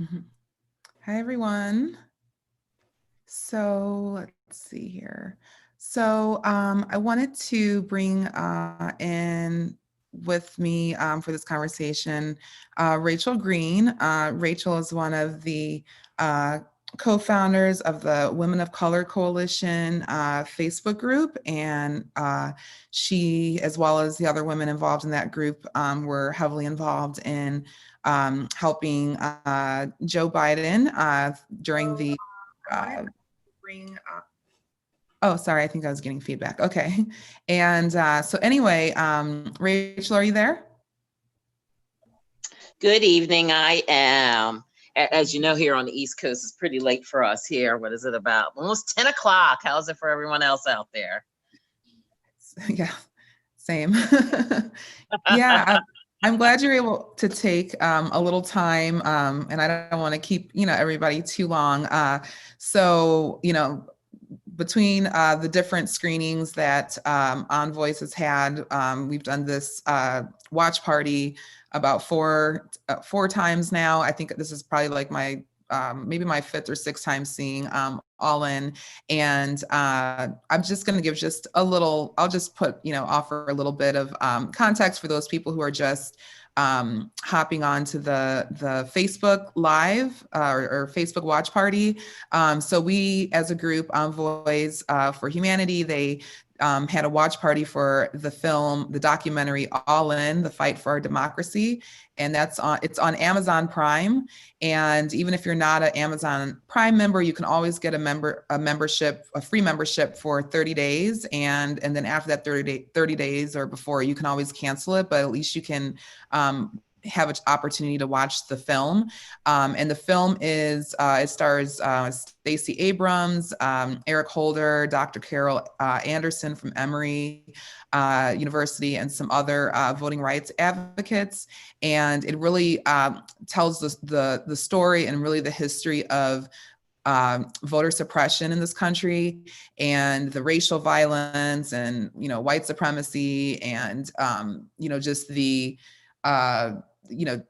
Mhm. Hi, everyone. So let's see here. I wanted to bring in with me for this conversation Rachel Green. Rachel is one of the uh, co-founders of the Women of Color Coalition Facebook group, and she, as well as the other women involved in that group, were heavily involved in helping Joe Biden during the I wanted uh, to bring oh, sorry, I think I was getting feedback. Okay. And anyway, Rachel, are you there? Good evening. I am. As you know, here on the East Coast, it's pretty late for us here. What is it about? Almost 10 o'clock. How's it for everyone else out there? Yeah, same. Yeah, I'm glad you're able to take a little time, and I don't want to keep everybody too long. So you know, between the different screenings that On Voice has had, we've done this watch party about four times now. I think this is probably like my maybe my fifth or sixth time seeing All In, and I'm just going to give just a little. I'll just offer a little bit of context for those people who are just hopping on to the Facebook Live or Facebook Watch Party. So we, as a group, Envoys for Humanity, they had a watch party for the film, the documentary All In, The Fight for Our Democracy. And it's on Amazon Prime. And even if you're not an Amazon Prime member, you can always get a free membership for 30 days. And then after that 30 days or before, you can always cancel it, but at least you can have an opportunity to watch the film. And the film it stars Stacey Abrams, Eric Holder, Dr. Carol Anderson from Emory University, and some other voting rights advocates. And it really tells the story and really the history of voter suppression in this country, and the racial violence, and white supremacy, and just the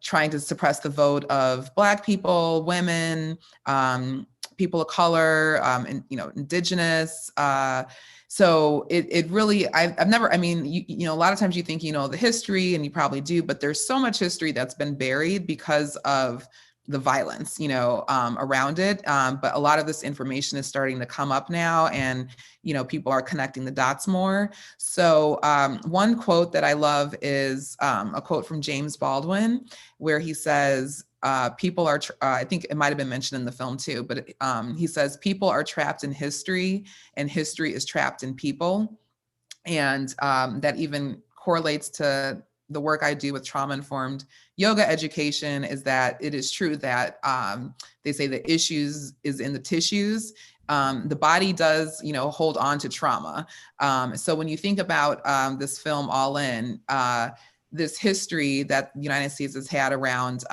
trying to suppress the vote of Black people, women, people of color, and indigenous. So it really, I've never, I mean, a lot of times you think the history, and you probably do, but there's so much history that's been buried because of the violence, around it. But a lot of this information is starting to come up now, and people are connecting the dots more. So one quote that I love is a quote from James Baldwin, where he says, people are, I think it might've been mentioned in the film too, but he says, people are trapped in history, and history is trapped in people. And that even correlates to the work I do with trauma-informed yoga education, is that it is true that they say the issues is in the tissues. The body does, hold on to trauma. So when you think about this film All In, this history that the United States has had around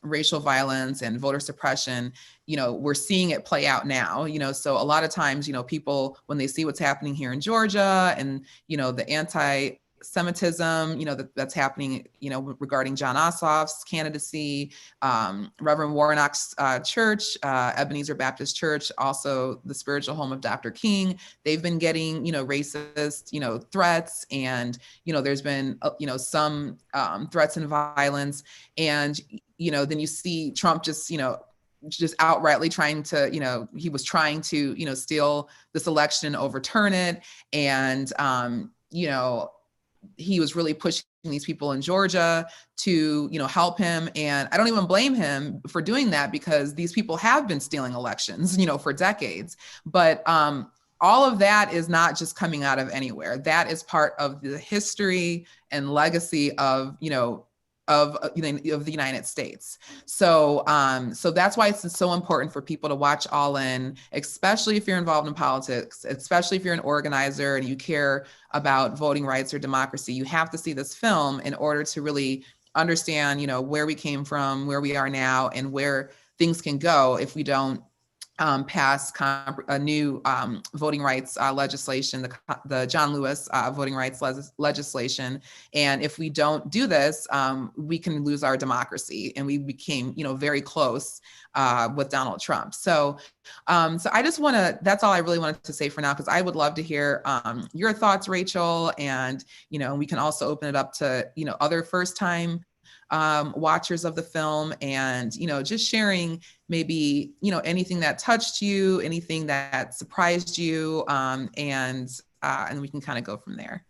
racial violence and voter suppression, we're seeing it play out now. So a lot of times, people, when they see what's happening here in Georgia, and the anti-Semitism, that's happening, regarding John Ossoff's candidacy, Reverend Warnock's church, Ebenezer Baptist Church, also the spiritual home of Dr. King, they've been getting, racist, threats, and, there's been, some threats and violence. And, then you see Trump just outrightly trying to, he was trying to, steal this election and overturn it. And, he was really pushing these people in Georgia to, help him. And I don't even blame him for doing that, because these people have been stealing elections, for decades. But all of that is not just coming out of anywhere. That is part of the history and legacy of, of the United States. So that's why it's so important for people to watch All In, especially if you're involved in politics, especially if you're an organizer and you care about voting rights or democracy. You have to see this film in order to really understand, where we came from, where we are now, and where things can go if we don't pass a new voting rights legislation, the John Lewis voting rights legislation. And if we don't do this, we can lose our democracy. And we became, very close with Donald Trump. So I just want to, that's all I really wanted to say for now, because I would love to hear your thoughts, Rachel. And, we can also open it up to, other first time watchers of the film, and just sharing maybe anything that touched you, anything that surprised you, and we can kind of go from there.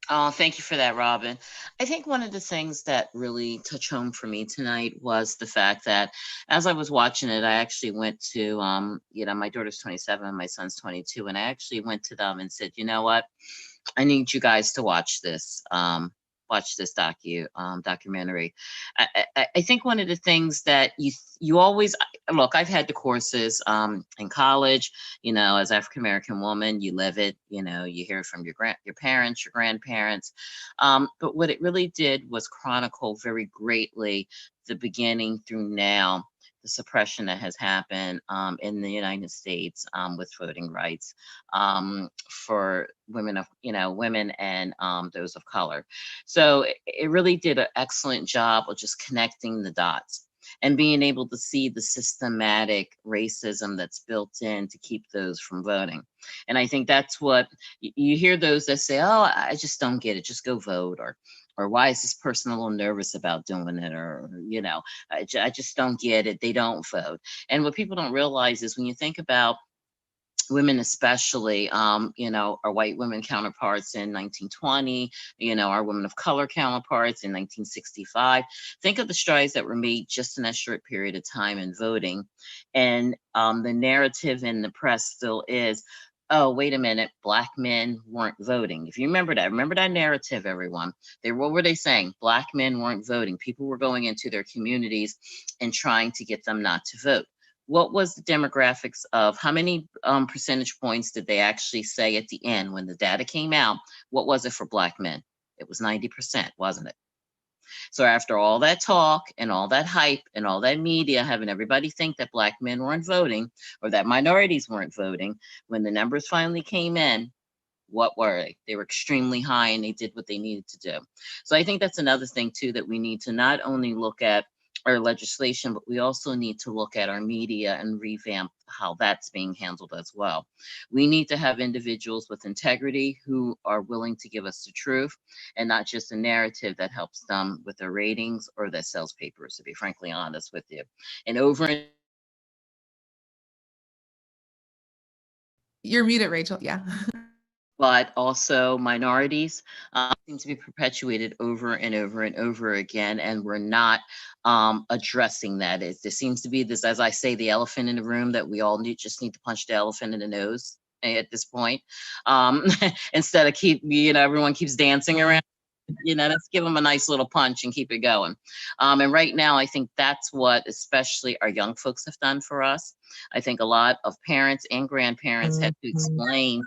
Oh, thank you for that, Robyn. I think one of the things that really touched home for me tonight was the fact that as I was watching it, I actually went to, my daughter's 27, my son's 22, and I actually went to them and said, you know what, I need you guys to watch this. Watch this documentary. I think one of the things that you always look. I've had the courses in college. As African American woman, you live it. You hear it from your parents, your grandparents. But what it really did was chronicle very greatly the beginning through now, the suppression that has happened in the United States with voting rights for women women and those of color. So it really did an excellent job of just connecting the dots and being able to see the systematic racism that's built in to keep those from voting. And I think that's what you hear, those that say, oh, I just don't get it, just go vote, or why is this person a little nervous about doing it? Or, I just don't get it. They don't vote. And what people don't realize is when you think about women, especially, our white women counterparts in 1920, our women of color counterparts in 1965, think of the strides that were made just in that short period of time in voting. And the narrative in the press still is, oh, wait a minute, Black men weren't voting. If you remember that narrative, everyone. What were they saying? Black men weren't voting. People were going into their communities and trying to get them not to vote. What was the demographics of how many percentage points did they actually say at the end when the data came out? What was it for Black men? It was 90%, wasn't it? So after all that talk and all that hype and all that media having everybody think that Black men weren't voting or that minorities weren't voting, when the numbers finally came in, what were they? They were extremely high, and they did what they needed to do. So I think that's another thing too, that we need to not only look at our legislation, but we also need to look at our media and revamp how that's being handled as well. We need to have individuals with integrity who are willing to give us the truth and not just a narrative that helps them with their ratings or that sells papers, to be frankly honest with you. And You're muted, Rachel. Yeah. but also minorities seem to be perpetuated over and over and over again, and we're not addressing that. There seems to be this, as I say, the elephant in the room that we all just need to punch the elephant in the nose at this point, instead of everyone keeps dancing around. Let's give them a nice little punch and keep it going. And right now, I think that's what especially our young folks have done for us. I think a lot of parents and grandparents had to explain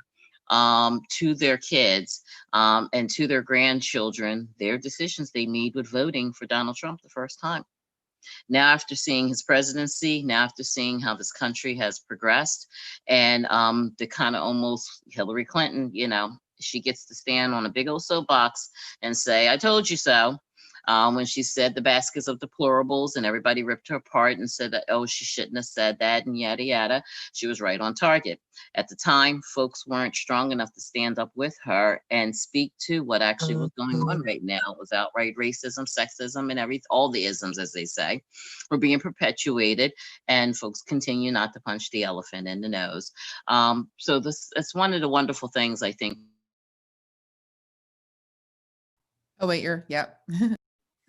to their kids and to their grandchildren their decisions they made with voting for Donald Trump the first time. Now, after seeing his presidency, now after seeing how this country has progressed, and the kind of almost Hillary Clinton, she gets to stand on a big old soapbox and say, I told you so. When she said the baskets of deplorables and everybody ripped her apart and said that, oh, she shouldn't have said that and yada, yada. She was right on target. At the time, folks weren't strong enough to stand up with her and speak to what actually was going on right now. It was outright racism, sexism, and all the isms, as they say, were being perpetuated, and folks continue not to punch the elephant in the nose. So it's one of the wonderful things, I think. Oh, wait, yep.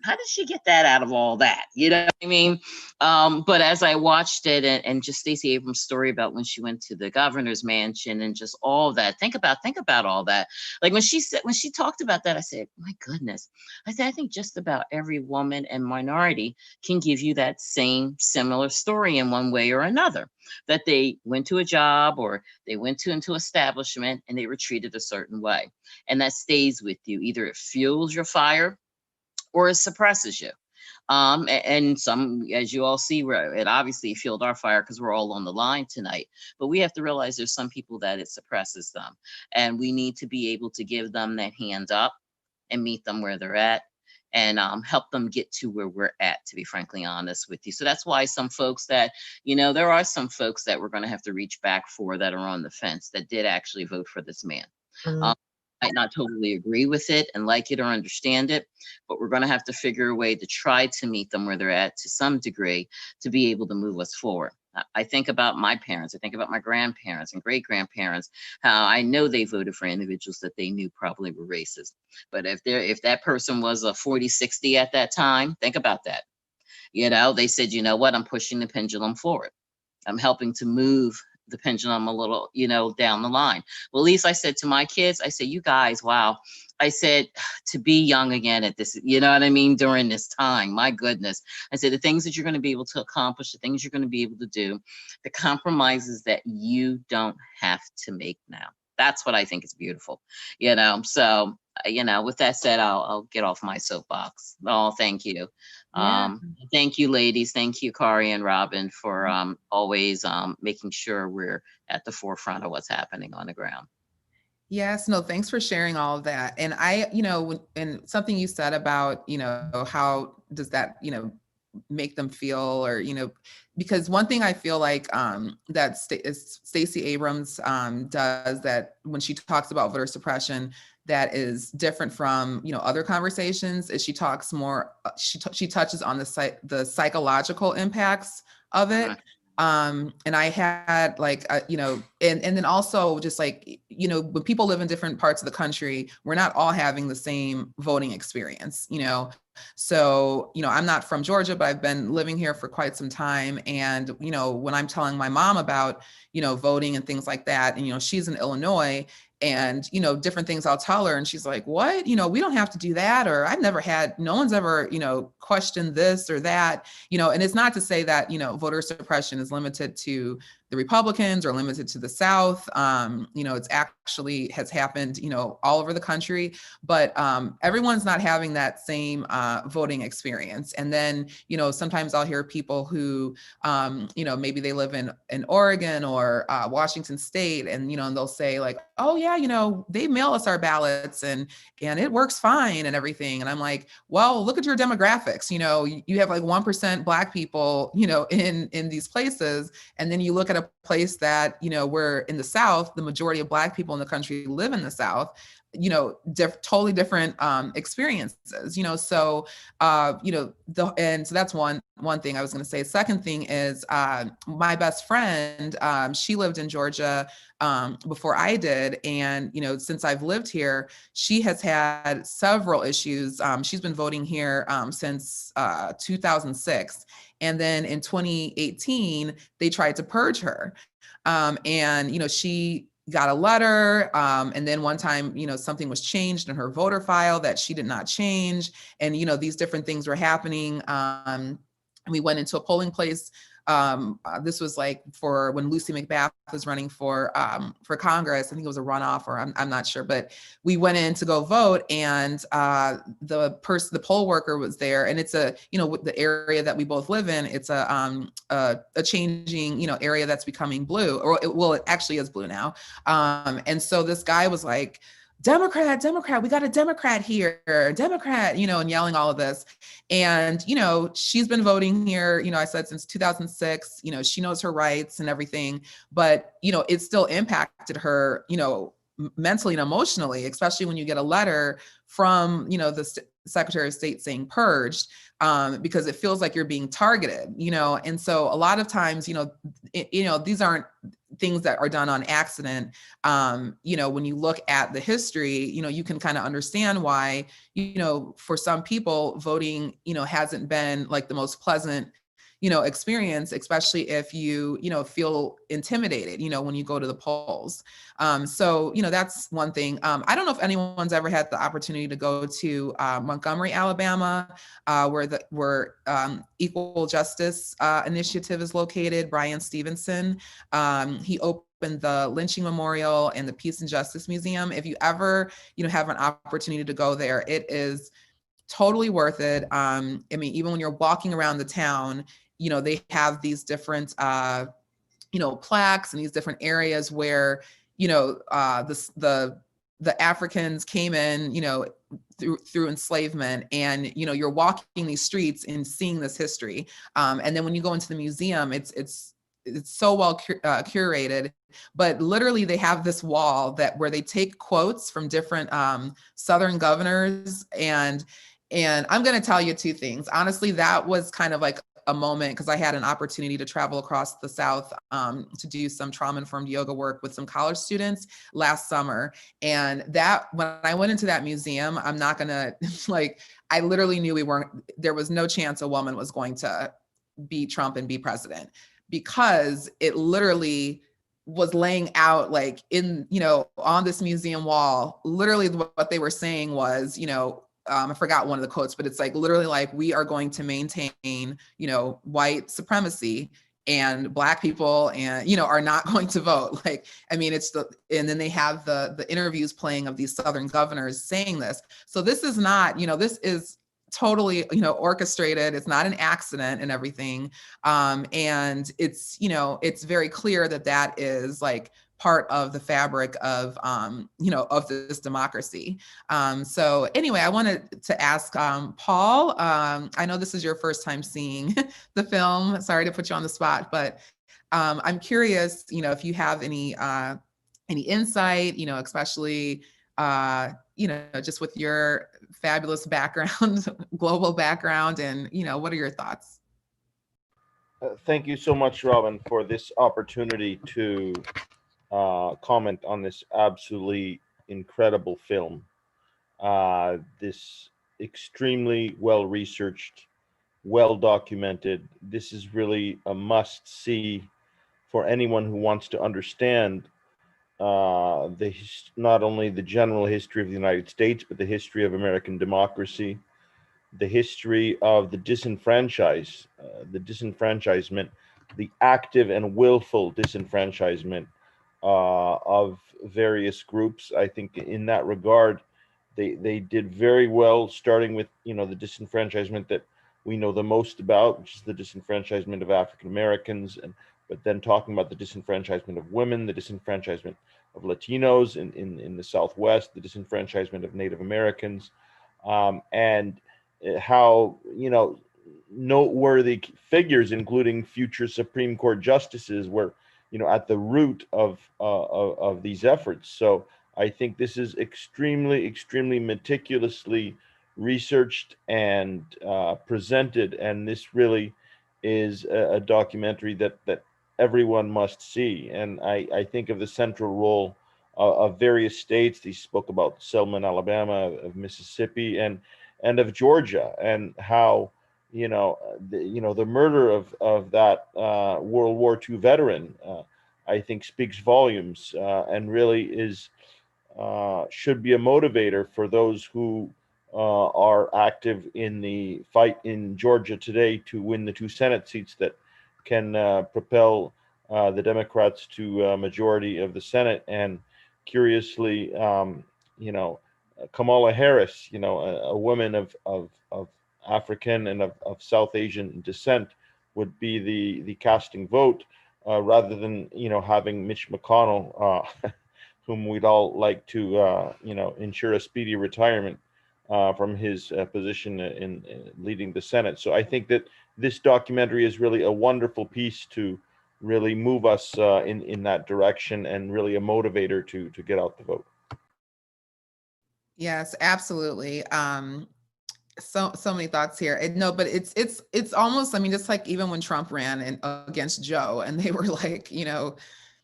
How did she get that out of all that? You know what I mean? But as I watched it, and just Stacey Abrams' story about when she went to the governor's mansion and just all that, think about all that. Like when she talked about that, I said, my goodness. I said, I think just about every woman and minority can give you that same similar story in one way or another, that they went to a job or they went into establishment and they were treated a certain way. And that stays with you. Either it fuels your fire or it suppresses you. And some, as you all see, it obviously fueled our fire because we're all on the line tonight. But we have to realize there's some people that it suppresses them, and we need to be able to give them that hand up and meet them where they're at, and help them get to where we're at, to be frankly honest with you. So that's why some folks that, there are some folks that we're going to have to reach back for that are on the fence that did actually vote for this man. Mhm. Um, might not totally agree with it and like it or understand it, but we're going to have to figure a way to try to meet them where they're at to some degree to be able to move us forward. I think about my parents, I think about my grandparents and great grandparents, how I know they voted for individuals that they knew probably were racist. But if that person was a 40, 60 at that time, think about that. They said, you know what, I'm pushing the pendulum forward. I'm helping to move the pendulum a little, down the line. Well, at least I said to my kids, I said, you guys, wow. I said, to be young again at this, you know what I mean, during this time, my goodness. I said, the things that you're going to be able to accomplish, the things you're going to be able to do, the compromises that you don't have to make now. That's what I think is beautiful, So, with that said, I'll get off my soapbox. Oh, thank you. Yeah. Thank you, ladies. Thank you, Kari and Robyn, for always making sure we're at the forefront of what's happening on the ground. Yes, no, thanks for sharing all of that. And and something you said about, how does that, make them feel, or, because one thing I feel like that Stacey Abrams does, that when she talks about voter suppression, that is different from, other conversations, is she talks more, she touches on the psychological impacts of Uh-huh. it. And I had like, and then also just like, when people live in different parts of the country, we're not all having the same voting experience, So, I'm not from Georgia, but I've been living here for quite some time. And, when I'm telling my mom about, voting and things like that, and, she's in Illinois, and, different things I'll tell her, and she's like, what? We don't have to do that. Or no one's ever, questioned this or that, and it's not to say that, voter suppression is limited to the Republicans or limited to the South. It's actually has happened, all over the country, but everyone's not having that same voting experience. And then, sometimes I'll hear people who, maybe they live in Oregon or Washington State, and, and they'll say like, oh yeah, they mail us our ballots and it works fine and everything. And I'm like, well, look at your demographics. You have like 1% Black people, in these places. And then you look at a place that, we're in the South, the majority of Black people in the country live in the South, totally different experiences, so and so that's one thing I was going to say. Second thing is my best friend, she lived in Georgia before I did, and since I've lived here, she has had several issues. She's been voting here since 2006, and then in 2018 they tried to purge her, and she got a letter, and then one time something was changed in her voter file that she did not change, and these different things were happening. We went into a polling place. This was like for when Lucy McBath was running for Congress. I think it was a runoff, or I'm not sure, but we went in to go vote, and the poll worker was there, and it's the area that we both live in. It's a changing area that's becoming blue, or it actually is blue now. And so this guy was like, Democrat, Democrat, we got a Democrat here, Democrat, and yelling all of this. And, she's been voting here, I said since 2006, she knows her rights and everything, but, it still impacted her, mentally and emotionally, especially when you get a letter from, the Secretary of State saying purged, because it feels like you're being targeted, and so a lot of times, these aren't things that are done on accident. When you look at the history, you can kind of understand why, for some people voting, hasn't been like the most pleasant, experience, especially if you, feel intimidated, when you go to the polls. So, that's one thing. I don't know if anyone's ever had the opportunity to go to Montgomery, Alabama, where Equal Justice Initiative is located. Brian Stevenson, he opened the Lynching Memorial and the Peace and Justice Museum. If you ever, have an opportunity to go there, it is totally worth it. I mean, even when you're walking around the town, they have these different, plaques and these different areas where, the Africans came in, through enslavement, and you're walking these streets and seeing this history. And then when you go into the museum, it's so well curated, but literally they have this wall where they take quotes from different Southern governors, and I'm going to tell you two things. Honestly, that was kind of like a moment, because I had an opportunity to travel across the South to do some trauma-informed yoga work with some college students last summer. And when I went into that museum, I'm not gonna I literally knew there was no chance a woman was going to beat Trump and be president, because it literally was laying out on this museum wall. Literally what they were saying was, I forgot one of the quotes, but it's literally we are going to maintain, white supremacy, and Black people are not going to vote. I mean, and then they have the interviews playing of these Southern governors saying this. So this is not, this is totally, orchestrated. It's not an accident and everything. And it's very clear that is part of the fabric of, of this democracy. So anyway, I wanted to ask Paul, I know this is your first time seeing the film. Sorry to put you on the spot, but I'm curious, if you have any insight, especially, just with your fabulous background, global background, and, what are your thoughts? Thank you so much, Robyn, for this opportunity to comment on this absolutely incredible film. This extremely well researched, well documented. This is really a must see for anyone who wants to understand not only the general history of the United States, but the history of American democracy, the history of the disenfranchisement, the active and willful disenfranchisement of various groups. I think in that regard, they did very well, starting with the disenfranchisement that we know the most about, which is the disenfranchisement of African Americans, but then talking about the disenfranchisement of women, the disenfranchisement of Latinos in the Southwest, the disenfranchisement of Native Americans, and how noteworthy figures, including future Supreme Court justices, were at the root of these efforts. So I think this is extremely meticulously researched and presented, and this really is a documentary that everyone must see. And I think of the central role of various states. They spoke about Selma, Alabama, of Mississippi, and of Georgia, and how the murder of that World War II veteran, I think, speaks volumes, and really should be a motivator for those who are active in the fight in Georgia today to win the 2 Senate seats that can propel the Democrats to a majority of the Senate. And curiously, Kamala Harris, a woman of African and of South Asian descent, would be the casting vote, rather than having Mitch McConnell, whom we'd all like to ensure a speedy retirement from his position in leading the Senate. So I think that this documentary is really a wonderful piece to really move us in that direction, and really a motivator to get out the vote. Yes, absolutely. So many thoughts here. No, but it's almost, I mean, just even when Trump ran against Joe, and they were it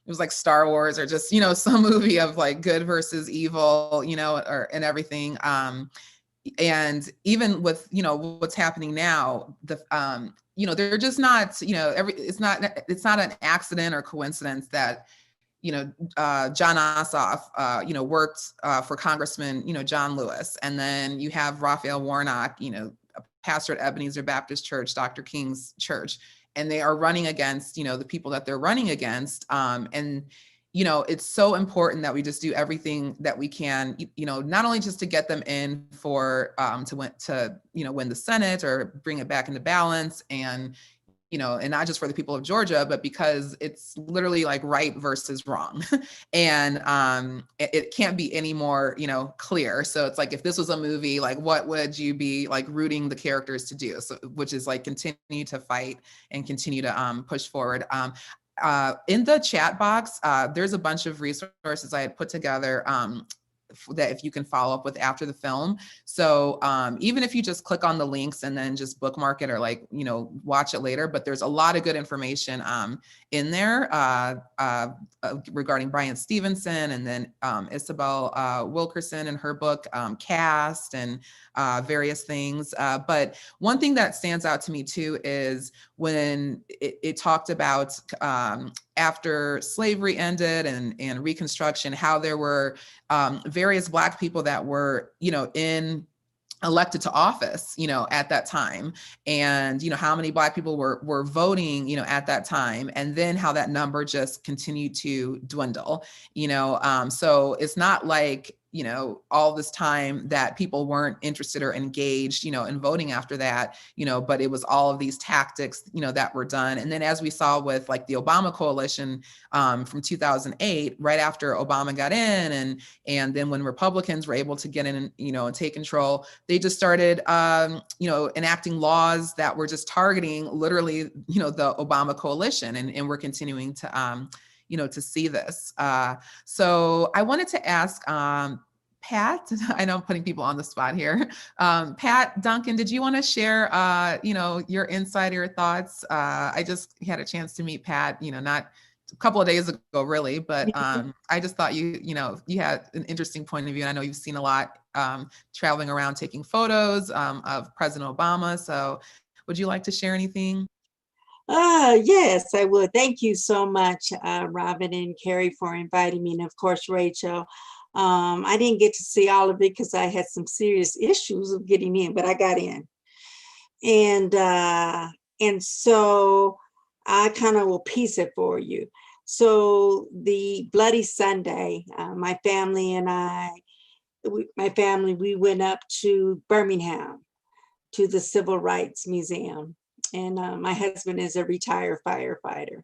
was like Star Wars, or just some movie of good versus evil, and everything. And even with what's happening now, they're just not, it's not an accident or coincidence that John Ossoff, worked for Congressman, John Lewis. And then you have Raphael Warnock, a pastor at Ebenezer Baptist Church, Dr. King's church, and they are running against, the people that they're running against. And it's so important that we just do everything that we can, not only just to get them in for win the Senate or bring it back into balance, and and not just for the people of Georgia, but because it's literally like right versus wrong. And it can't be any more, clear. So it's like, if this was a movie, like what would you be like rooting the characters to do? So, which is like continue to fight and continue to push forward. In the chat box, there's a bunch of resources I had put together that if you can follow up with after the film. So even if you just click on the links and then just bookmark it, or like, watch it later, but there's a lot of good information in there regarding Brian Stevenson, and then Isabel Wilkerson and her book, Cast, and various things. But one thing that stands out to me too is when it talked about after slavery ended and Reconstruction, how there were various Black people that were, elected to office, at that time, and how many Black people were voting, at that time, and then how that number just continued to dwindle. So it's not like all this time that people weren't interested or engaged, in voting after that, but it was all of these tactics, that were done. And then, as we saw with like the Obama coalition from 2008, right after Obama got in, and then when Republicans were able to get in and, and take control, they just started, enacting laws that were just targeting literally, the Obama coalition, and we're continuing to, to see this. So I wanted to ask, Pat, I know I'm putting people on the spot here. Pat, Duncan, did you want to share, your insight or your thoughts? I just had a chance to meet Pat, not a couple of days ago, really, but I just thought you had an interesting point of view. And I know you've seen a lot traveling around taking photos of President Obama. So would you like to share anything? Yes, I would. Thank you so much, Robyn and Carrie, for inviting me. And of course, Rachel. I didn't get to see all of it because I had some serious issues of getting in, but I got in. And so I kind of will piece it for you. So the Bloody Sunday, my family, we went up to Birmingham to the Civil Rights Museum. And my husband is a retired firefighter.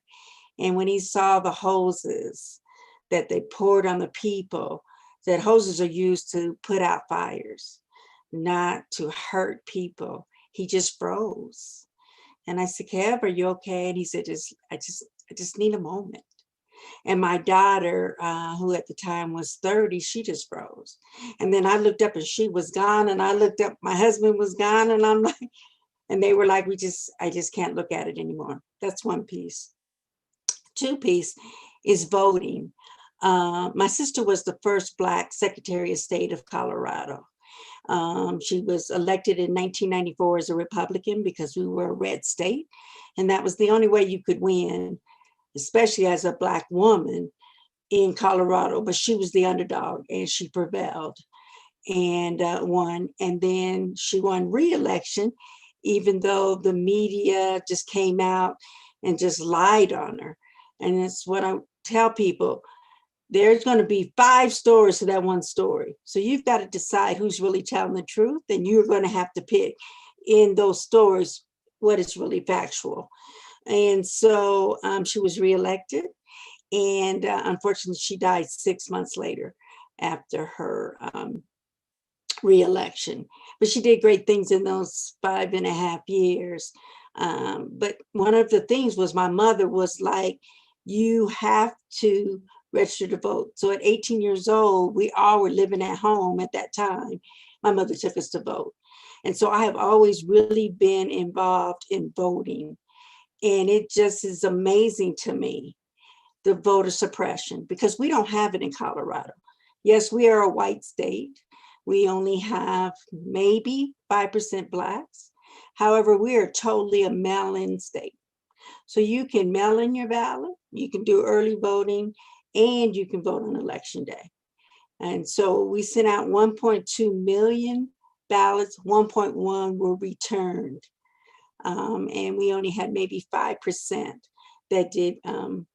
And when he saw the hoses that they poured on the people, that hoses are used to put out fires, not to hurt people, he just froze. And I said, Kev, are you okay? And he said, I just need a moment. And my daughter, who at the time was 30, she just froze. And then I looked up and she was gone. And I looked up, my husband was gone. And I'm like, and they were like, I just can't look at it anymore. That's one piece. Two piece is voting. My sister was the first Black Secretary of State of Colorado. She was elected in 1994 as a Republican because we were a red state. And that was the only way you could win, especially as a Black woman in Colorado. But she was the underdog and she prevailed and won. And then she won re-election, even though the media just came out and just lied on her. And it's what I tell people. There's going to be 5 stories to that one story. So you've got to decide who's really telling the truth. And you're going to have to pick in those stories what is really factual. And so she was reelected. And unfortunately, she died 6 months later after her reelection. But she did great things in those 5.5 years. But one of the things was my mother was like, you have to register to vote. So at 18 years old, we all were living at home at that time. My mother took us to vote. And so I have always really been involved in voting. And it just is amazing to me, the voter suppression, because we don't have it in Colorado. Yes, we are a white state. We only have maybe 5% Blacks. However, we are totally a mail-in state. So you can mail in your ballot, you can do early voting, and you can vote on election day. And so we sent out 1.2 million ballots, 1.1 were returned. And we only had maybe 5% that did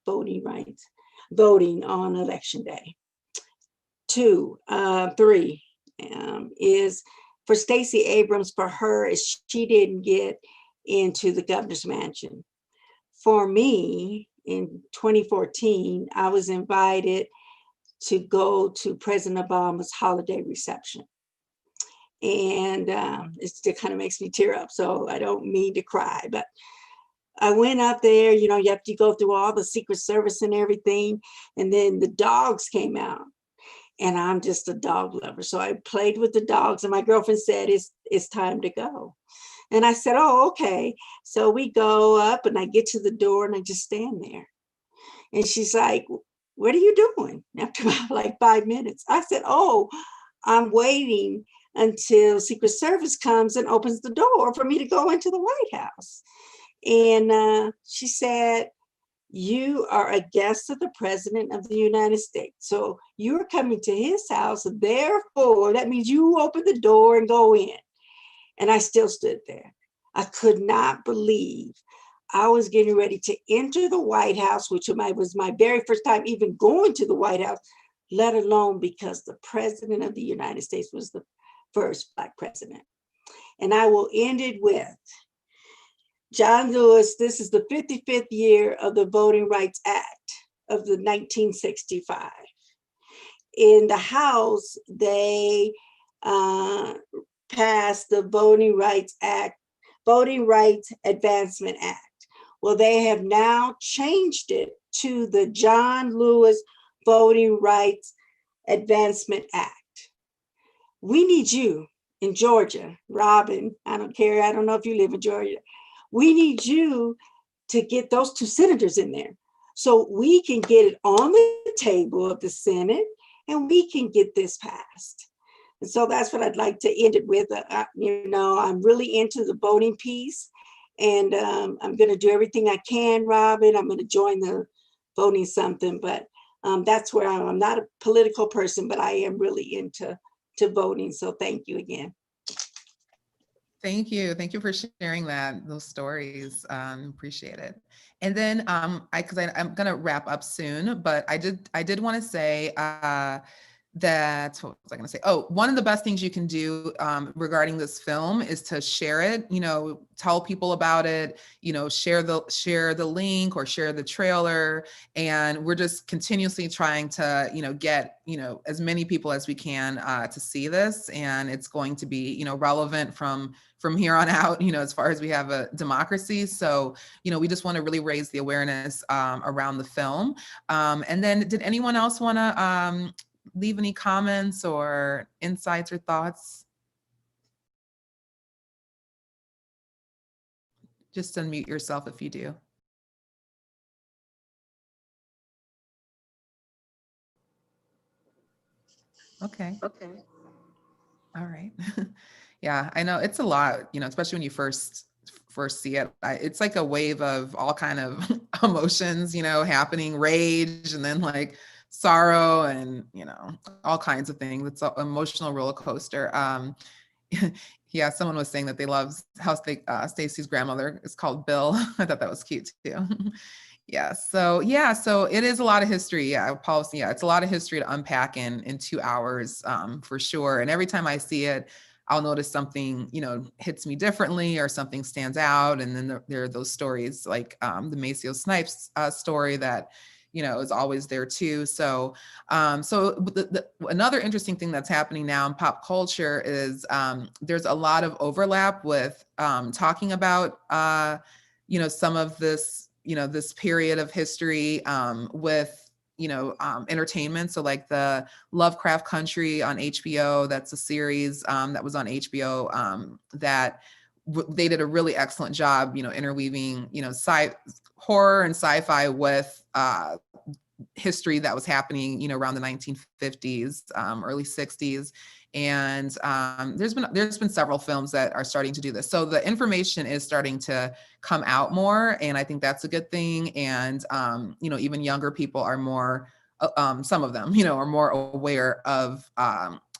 voting rights. voting on election day. Three is for Stacey Abrams, for her, is she didn't get into the governor's mansion. For me, in 2014, I was invited to go to President Obama's holiday reception. And it still kind of makes me tear up, so I don't mean to cry, but I went up there, you have to go through all the Secret Service and everything, and then the dogs came out. And I'm just a dog lover. So I played with the dogs, and my girlfriend said, it's time to go. And I said, oh, okay. So we go up, and I get to the door, and I just stand there. And she's like, what are you doing? After about like 5 minutes, I said, oh, I'm waiting until Secret Service comes and opens the door for me to go into the White House. And she said, you are a guest of the President of the United States. So you're coming to his house. Therefore, that means you open the door and go in. And I still stood there. I could not believe I was getting ready to enter the White House, which was my very first time even going to the White House, let alone because the President of the United States was the first Black president. And I will end it with John Lewis. This is the 55th year of the Voting Rights Act of the 1965. In the House, they passed the Voting Rights Advancement Act. Well, they have now changed it to the John Lewis Voting Rights Advancement Act. We need you in Georgia, Robyn. I don't care. I don't know if you live in Georgia. We need you to get those 2 senators in there so we can get it on the table of the Senate and we can get this passed. And so that's what I'd like to end it with. I'm really into the voting piece, and I'm going to do everything I can, Robyn. I'm going to join the voting something, but that's where I'm not a political person, but I am really into voting. So thank you again. Thank you. Thank you for sharing those stories. Appreciate it. And then I'm gonna wrap up soon, but I did want to say that, what was I gonna say? Oh, one of the best things you can do regarding this film is to share it, tell people about it, share the link or share the trailer. And we're just continuously trying to, get, as many people as we can to see this. And it's going to be, relevant from here on out, as far as we have a democracy. So, we just want to really raise the awareness around the film. And then did anyone else want to leave any comments or insights or thoughts? Just unmute yourself if you do. Okay. All right. Yeah, I know it's a lot, especially when you first see it. It's like a wave of all kind of emotions, happening, rage, and then like sorrow and, all kinds of things. It's an emotional roller coaster. Yeah, someone was saying that they love how Stacey's grandmother is called Bill. I thought that was cute too. Yeah, so it is a lot of history. Yeah, policy. Yeah, it's a lot of history to unpack in 2 hours for sure. And every time I see it, I'll notice something, hits me differently or something stands out. And then there are those stories like the Maceo Snipes story that, is always there too. So, another interesting thing that's happening now in pop culture is there's a lot of overlap with talking about, some of this, this period of history with, entertainment. So like the Lovecraft Country on HBO, that's a series that was on HBO that they did a really excellent job, interweaving, horror and sci-fi with history that was happening, around the 1950s, early 60s. And there's been several films that are starting to do this. So the information is starting to come out more, and I think that's a good thing. And even younger people are more, some of them, are more aware of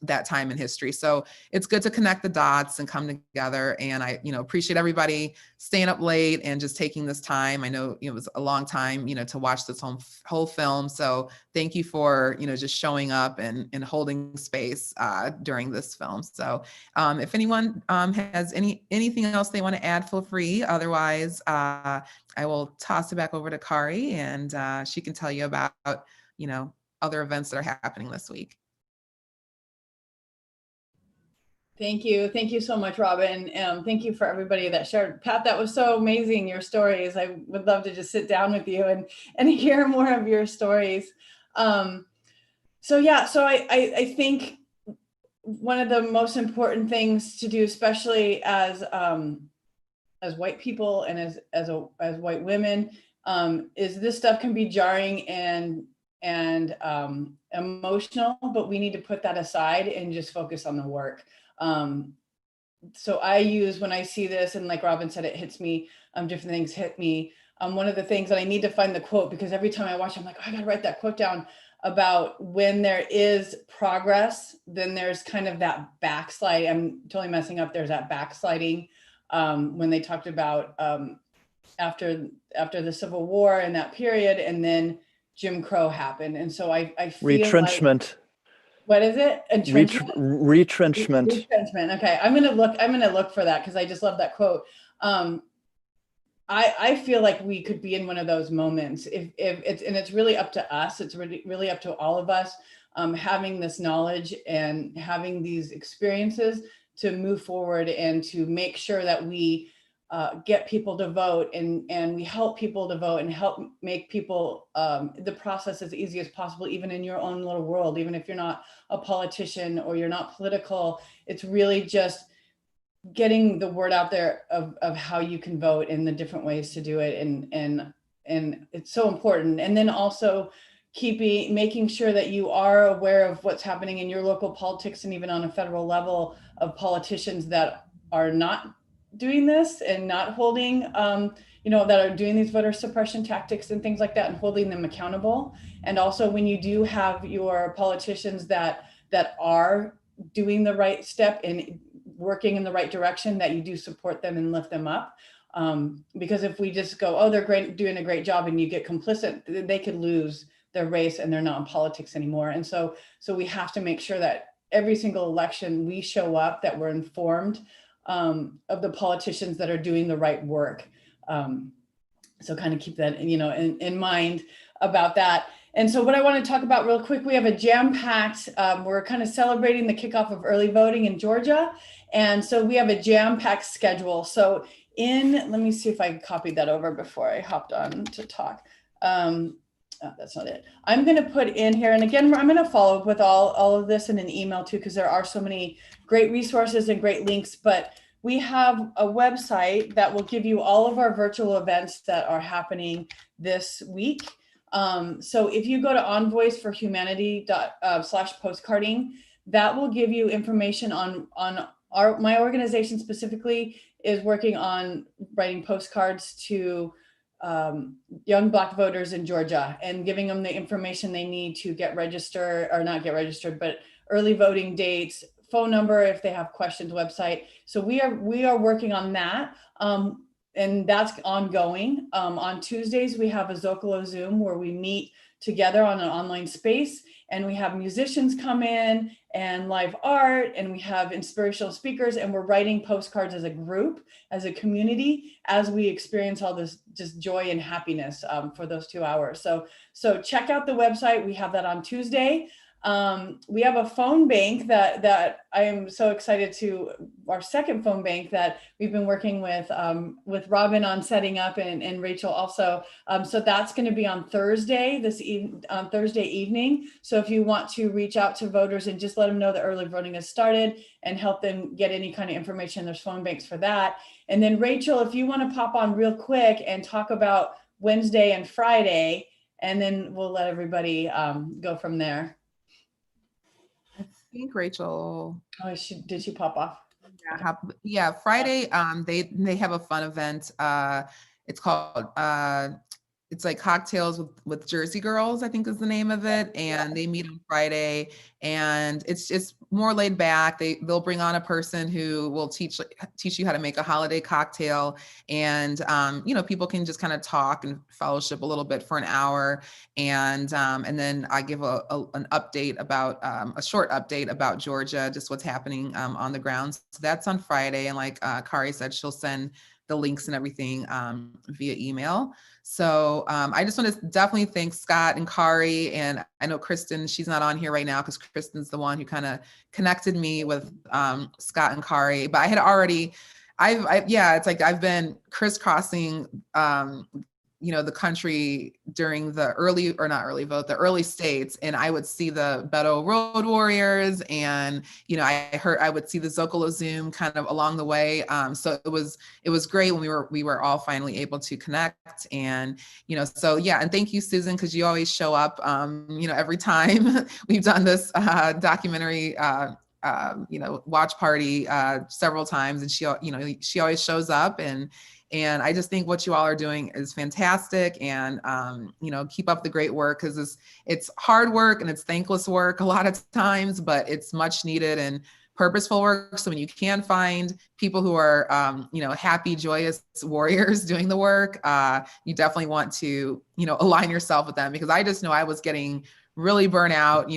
that time in history. So it's good to connect the dots and come together. And I, appreciate everybody staying up late and just taking this time. I know it was a long time, to watch this whole film. So thank you for, just showing up and holding space during this film. So if anyone has anything else they want to add, feel free. Otherwise, I will toss it back over to Kari, and she can tell you about, other events that are happening this week. Thank you. Thank you so much, Robyn. Thank you for everybody that shared. Pat, that was so amazing, your stories. I would love to just sit down with you and hear more of your stories. So I think one of the most important things to do, especially as white people and as white women, is this stuff can be jarring and emotional, but we need to put that aside and just focus on the work. So I use, when I see this, and like Robyn said, it hits me, different things hit me. One of the things that I need to find the quote, because every time I watch, I'm like, oh, I gotta write that quote down, about when there is progress, then there's kind of that backslide. I'm totally messing up. There's that backsliding, when they talked about after the Civil War and that period, and then Jim Crow happened. And so I feel retrenchment. like, what is it? Retrenchment. Retrenchment. Okay, I'm gonna look for that because I just love that quote. I feel like we could be in one of those moments if it's really up to us. It's really up to all of us, having this knowledge and having these experiences to move forward and to make sure that we get people to vote and we help people to vote and help make people the process as easy as possible, even in your own little world, even if you're not a politician or you're not political. It's really just getting the word out there of how you can vote and the different ways to do it. And it's so important. And then also making sure that you are aware of what's happening in your local politics and even on a federal level of politicians that are not doing this and not holding, that are doing these voter suppression tactics and things like that, and holding them accountable. And also when you do have your politicians that are doing the right step and working in the right direction, that you do support them and lift them up. Because if we just go, oh, they're great, doing a great job, and you get complicit, they could lose their race and they're not in politics anymore. And so we have to make sure that every single election we show up, that we're informed of the politicians that are doing the right work. So kind of keep that, in mind about that. And so what I want to talk about real quick, we have a jam-packed, we're kind of celebrating the kickoff of early voting in Georgia. And so we have a jam-packed schedule. So let me see if I copied that over before I hopped on to talk. Oh, that's not it. I'm going to put in here, and again, I'm going to follow up with all of this in an email too, because there are so many great resources and great links. But we have a website that will give you all of our virtual events that are happening this week. So if you go to envoysforhumanity.com/postcarding, that will give you information on my organization specifically is working on writing postcards to young Black voters in Georgia and giving them the information they need to get registered, or not get registered, but early voting dates, phone number if they have questions, website. So we are working on that. And that's ongoing. On Tuesdays, we have a Zocalo Zoom where we meet together on an online space, and we have musicians come in and live art, and we have inspirational speakers, and we're writing postcards as a group, as a community, as we experience all this just joy and happiness for those 2 hours. So check out the website. We have that on Tuesday. We have a phone bank that I am so excited to, our second phone bank that we've been working with Robyn on setting up, and Rachel also. So that's going to be on Thursday, Thursday evening. So if you want to reach out to voters and just let them know that early voting has started and help them get any kind of information, there's phone banks for that. And then Rachel, if you want to pop on real quick and talk about Wednesday and Friday, and then we'll let everybody go from there. I think Rachel. Oh, did she pop off? Yeah, Friday. They have a fun event. It's called it's like cocktails with Jersey girls, I think is the name of it. And they meet on Friday, and it's just more laid back. They'll bring on a person who will teach you how to make a holiday cocktail. And people can just kind of talk and fellowship a little bit for an hour. And then I give an update about a short update about Georgia, just what's happening on the ground. So that's on Friday. And like Kari said, she'll send the links and everything via email. So I just want to definitely thank Scott and Kari, and I know Kristen, she's not on here right now because Kristen's the one who kind of connected me with Scott and Kari, but I had already, it's like I've been crisscrossing the country during the early states, and I would see the Beto Road Warriors, and I would see the Zocalo Zoom kind of along the way. So it was great when we were all finally able to connect, and and thank you, Susan, because you always show up. Every time we've done this documentary. Watch party several times, and she always shows up, and I just think what you all are doing is fantastic. And, keep up the great work, because it's hard work and it's thankless work a lot of times, but it's much needed and purposeful work. So when you can find people who are, happy, joyous warriors doing the work, you definitely want to, align yourself with them, because I just know I was getting really burnt out,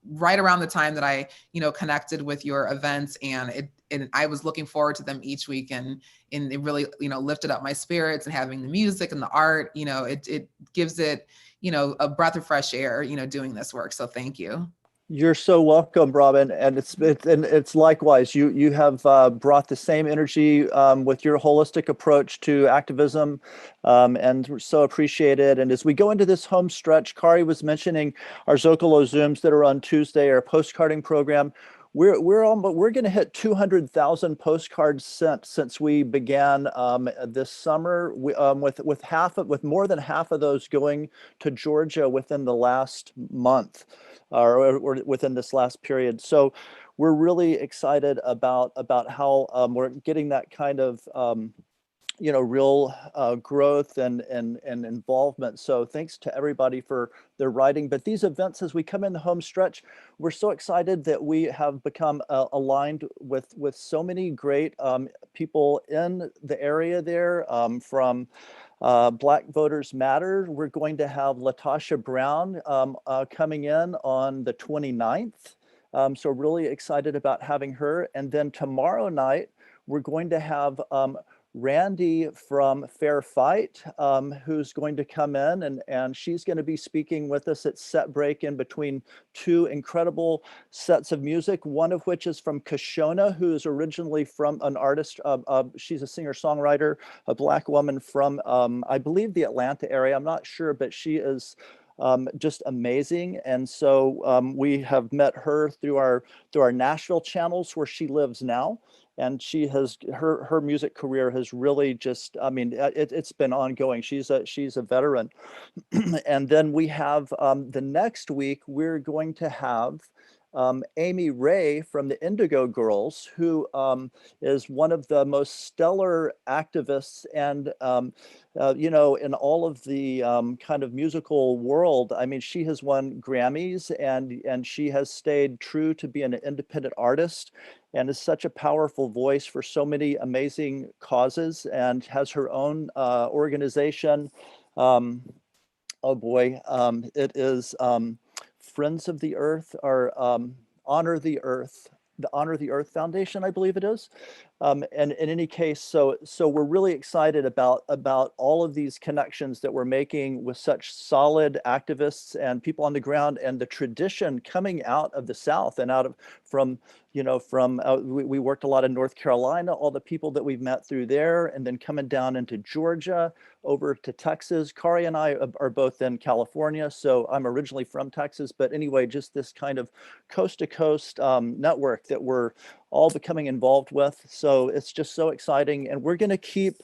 right around the time that I, connected with your events, and I was looking forward to them each week, and it really, lifted up my spirits, and having the music and the art, it gives it, a breath of fresh air, doing this work. So thank you. You're so welcome, Robyn, and it's likewise. You have brought the same energy with your holistic approach to activism, and we're so appreciated. And as we go into this home stretch, Kari was mentioning our Zocalo Zooms that are on Tuesday, our postcarding program. We're going to hit 200,000 postcards sent since we began this summer, with more than half of those going to Georgia within the last month. Or within this last period. So we're really excited about how we're getting that kind of real growth and involvement. So thanks to everybody for their writing. But these events, as we come in the home stretch, we're so excited that we have become aligned with so many great people in the area there, from Black Voters Matter. We're going to have Latasha Brown coming in on the 29th. So really excited about having her. And then tomorrow night, we're going to have Randy from Fair Fight, who's going to come in, and she's going to be speaking with us at set break in between two incredible sets of music, one of which is from Kashona, who is originally from an artist. She's a singer-songwriter, a Black woman from, I believe, the Atlanta area. I'm not sure, but she is just amazing. And so we have met her through our Nashville channels, where she lives now. And she has her music career has really just, it's been ongoing. She's a veteran. And then we have the next week, we're going to have Amy Ray from the Indigo Girls, who is one of the most stellar activists, and in all of the kind of musical world. I mean, she has won Grammys, and she has stayed true to being an independent artist, and is such a powerful voice for so many amazing causes, and has her own organization. It is Friends of the Earth, or Honor the Earth, the Honor the Earth Foundation, I believe it is. And in any case, so we're really excited about all of these connections that we're making with such solid activists and people on the ground, and the tradition coming out of the South and we worked a lot in North Carolina, all the people that we've met through there, and then coming down into Georgia, over to Texas. Kari and I are both in California, so I'm originally from Texas, but anyway, just this kind of coast to coast network that we're all becoming involved with. So it's just so exciting, and we're going to keep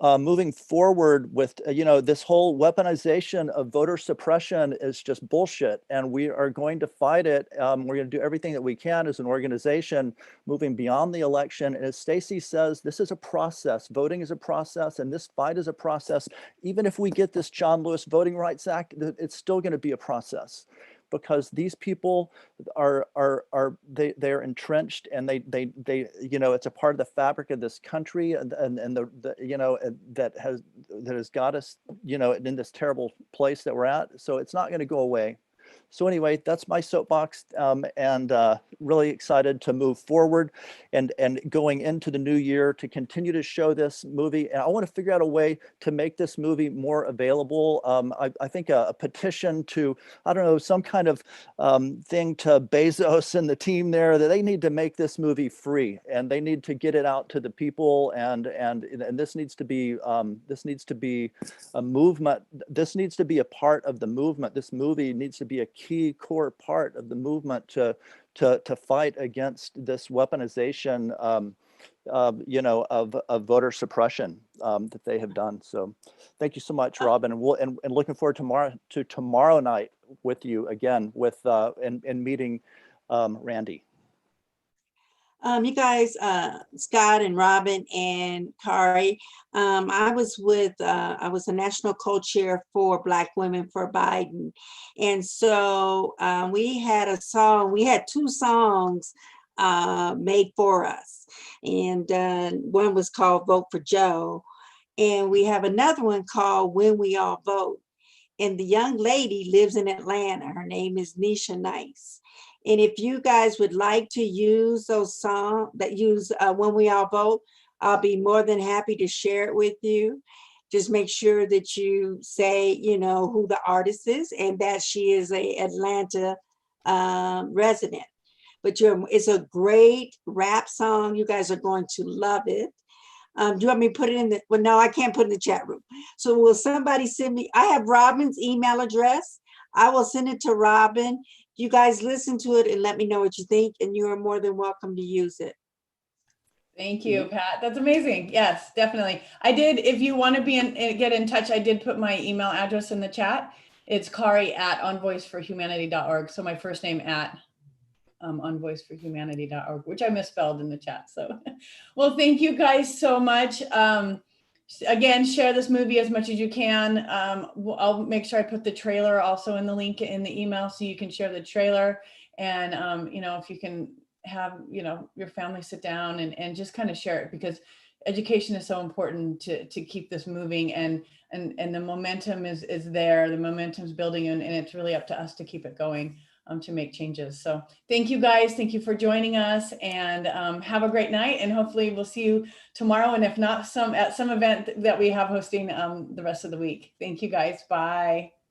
moving forward with, this whole weaponization of voter suppression is just bullshit. And we are going to fight it. We're going to do everything that we can as an organization moving beyond the election. And as Stacey says, this is a process. Voting is a process, and this fight is a process. Even if we get this John Lewis Voting Rights Act, it's still going to be a process, because these people they're entrenched, and they it's a part of the fabric of this country, and that has got us in this terrible place that we're at. So it's not going to go away. So anyway, that's my soapbox, and really excited to move forward and going into the new year to continue to show this movie. And I want to figure out a way to make this movie more available. I think a petition to, I don't know, some kind of thing to Bezos and the team there, that they need to make this movie free, and they need to get it out to the people. And this needs to be a movement. This needs to be a part of the movement. This movie needs to be a key core part of the movement to fight against this weaponization, of voter suppression that they have done. So, thank you so much, Robyn, and looking forward to tomorrow night with you again with and meeting Randy. You guys, Scott and Robyn and Kari, I was a national co-chair for Black Women for Biden. And so we had two songs made for us. And one was called Vote for Joe. And we have another one called When We All Vote. And the young lady lives in Atlanta. Her name is Nisha Nice. And if you guys would like to use those songs that use When We All Vote, I'll be more than happy to share it with you. Just make sure that you say, who the artist is and that she is a Atlanta resident. But it's a great rap song. You guys are going to love it. Do you want me to put it in well, no, I can't put it in the chat room. So will somebody send me, I have Robyn's email address. I will send it to Robyn. You guys listen to it and let me know what you think, and you are more than welcome to use it. Thank you, Pat. That's amazing. Yes, definitely. I did, if you want to get in touch, I did put my email address in the chat. It's Kari@onvoiceforhumanity.org. So my first name at onvoiceforhumanity.org, which I misspelled in the chat. So, well, thank you guys so much. Again, share this movie as much as you can. I'll make sure I put the trailer also in the link in the email, so you can share the trailer. And, if you can have, your family sit down and just kind of share it, because education is so important to keep this moving, and the momentum is there. The momentum's building, and it's really up to us to keep it going. To make changes. So thank you guys. Thank you for joining us, and have a great night. And hopefully we'll see you tomorrow. And if not, at some event that we have hosting the rest of the week. Thank you guys. Bye.